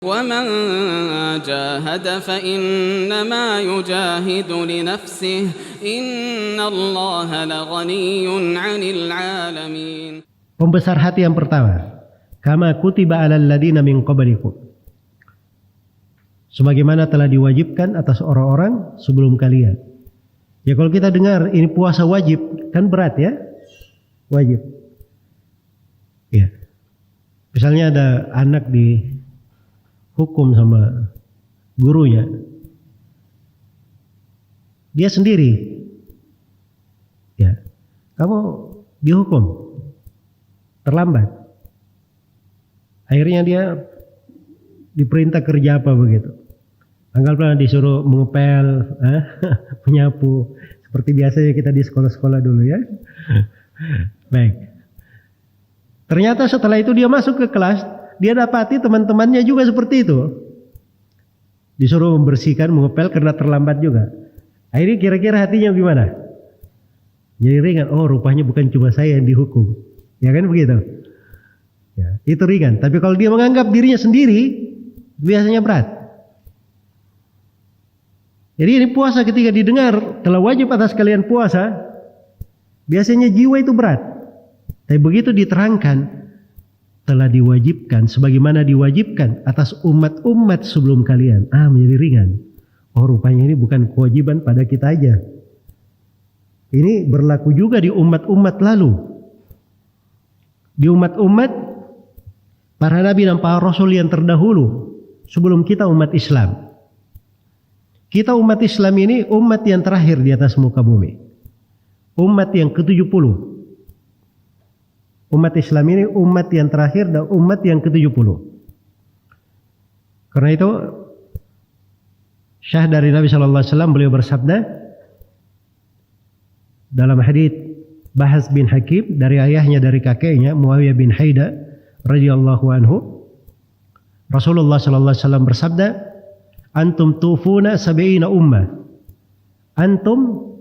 ومن جاهد فإنما يجاهد لنفسه إن الله لغني عن العالمين. Pembesar hati yang pertama, kama kutiba 'alal ladzina min qablikum, sebagaimana telah diwajibkan atas orang-orang sebelum kalian. Ya, kalau kita dengar ini puasa wajib, kan berat ya? Wajib. Ya. Misalnya ada anak dihukum sama gurunya, dia sendiri, ya, kamu dihukum terlambat, akhirnya dia diperintah kerja apa begitu, anggaplah disuruh mengepel, menyapu, seperti biasanya kita di sekolah-sekolah dulu ya. Baik, ternyata setelah itu dia masuk ke kelas, dia dapati teman-temannya juga seperti itu, disuruh membersihkan, mengepel karena terlambat juga. Akhirnya kira-kira hatinya gimana? Jadi ringan, oh rupanya bukan cuma saya yang dihukum, ya kan begitu? Ya, itu ringan. Tapi kalau dia menganggap dirinya sendiri, biasanya berat. Jadi ini puasa, ketika didengar telah wajib atas kalian puasa, biasanya jiwa itu berat. Tapi begitu diterangkan telah diwajibkan sebagaimana diwajibkan atas umat-umat sebelum kalian, menjadi ringan. Oh rupanya ini bukan kewajiban pada kita aja, ini berlaku juga di umat-umat lalu, di umat-umat para nabi dan para rasul yang terdahulu sebelum kita umat Islam. Kita umat Islam ini umat yang terakhir di atas muka bumi, umat yang ke-70. Umat Islam ini umat yang terakhir dan umat yang ke-70. Karena itu syah dari Nabi sallallahu alaihi wasallam, beliau bersabda dalam hadits Bahas bin Hakim dari ayahnya dari kakeknya Muawiyah bin Haida radhiyallahu anhu, Rasulullah sallallahu alaihi wasallam bersabda, antum tufuna sab'ina ummah, antum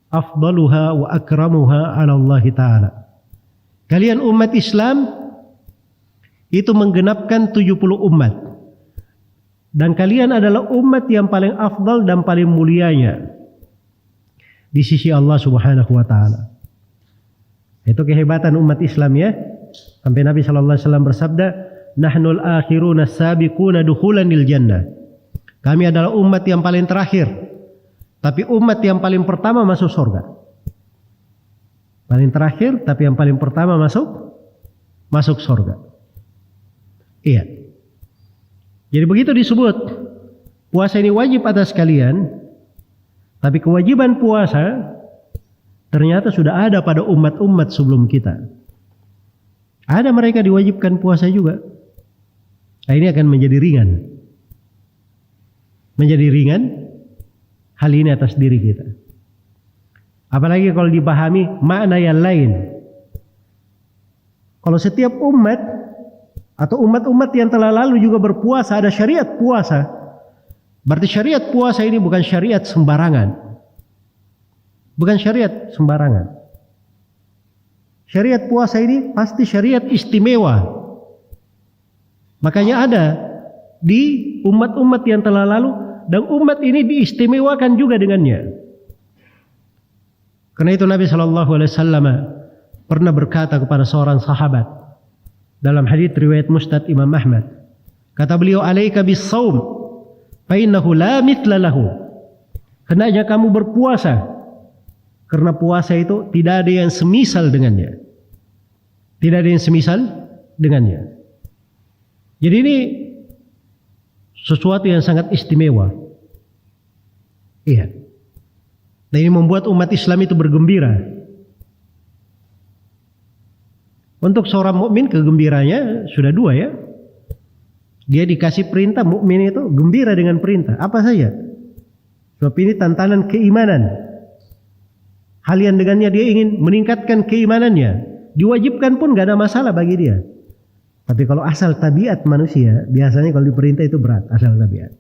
afdaluha wa akramuha 'ala Allah taala. Kalian umat Islam itu menggenapkan 70 umat, dan kalian adalah umat yang paling afdal dan paling mulianya di sisi Allah Subhanahu wa taala. Itu kehebatan umat Islam ya. Sampai Nabi sallallahu alaihi wasallam bersabda, nahnul akhiruna sabiquna dukhulanil jannah. Kami adalah umat yang paling terakhir, tapi umat yang paling pertama masuk surga. Paling terakhir tapi yang paling pertama masuk surga. Iya. Jadi begitu disebut puasa ini wajib atas kalian, tapi kewajiban puasa ternyata sudah ada pada umat-umat sebelum kita. Ada mereka diwajibkan puasa juga. Nah, ini akan menjadi ringan. Menjadi ringan hal ini atas diri kita. Apalagi kalau dipahami makna yang lain. Kalau setiap umat atau umat-umat yang telah lalu juga berpuasa, ada syariat puasa, berarti syariat puasa ini bukan syariat sembarangan. Bukan syariat sembarangan. Syariat puasa ini pasti syariat istimewa. Makanya ada di umat-umat yang telah lalu, dan umat ini diistimewakan juga dengannya. Karena itu Nabi sallallahu alaihi wasallam pernah berkata kepada seorang sahabat dalam hadits riwayat Musnad Imam Ahmad. Kata beliau, "Alaika bis-shaum fa innahu la mithla lahu." Hendaknya kamu berpuasa, karena puasa itu tidak ada yang semisal dengannya. Tidak ada yang semisal dengannya. Jadi ini sesuatu yang sangat istimewa. Iya. Dan ini membuat umat Islam itu bergembira. Untuk seorang mukmin kegembiranya sudah dua ya. Dia dikasih perintah, mukmin itu gembira dengan perintah apa saja. Sebab ini tantangan keimanan. Hal yang dengannya dia ingin meningkatkan keimanannya, diwajibkan pun gak ada masalah bagi dia. Tapi kalau asal tabiat manusia, biasanya kalau diperintah itu berat, asal tabiat.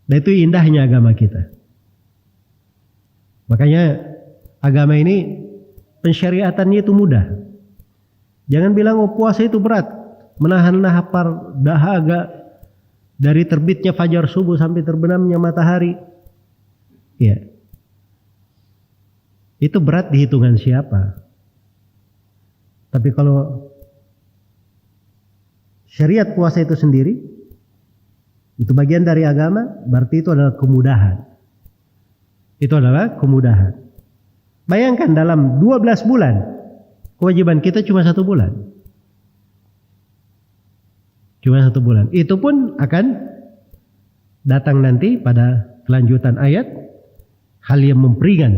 Dan itu indahnya agama kita. Makanya agama ini pensyariatannya itu mudah. Jangan bilang oh puasa itu berat, menahan lapar, dahaga, dari terbitnya fajar subuh sampai terbenamnya matahari. Ya. Itu berat di hitungan siapa? Tapi kalau syariat puasa itu sendiri, itu bagian dari agama, berarti itu adalah kemudahan. Itu adalah kemudahan. Bayangkan dalam 12 bulan, kewajiban kita cuma 1 bulan. Cuma 1 bulan. Itu pun akan datang nanti pada kelanjutan ayat, hal yang memperingan,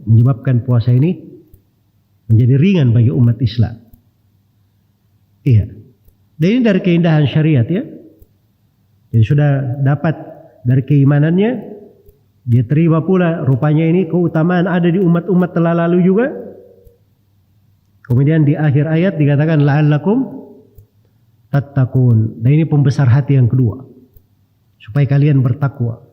menyebabkan puasa ini menjadi ringan bagi umat Islam. Iya. Dan ini dari keindahan syariat ya. Jadi sudah dapat dari keimanannya, dia terima pula rupanya ini keutamaan ada di umat-umat telah lalu juga. Kemudian di akhir ayat dikatakan la'allakum tattaqun. Dan ini pembesar hati yang kedua. Supaya kalian bertakwa.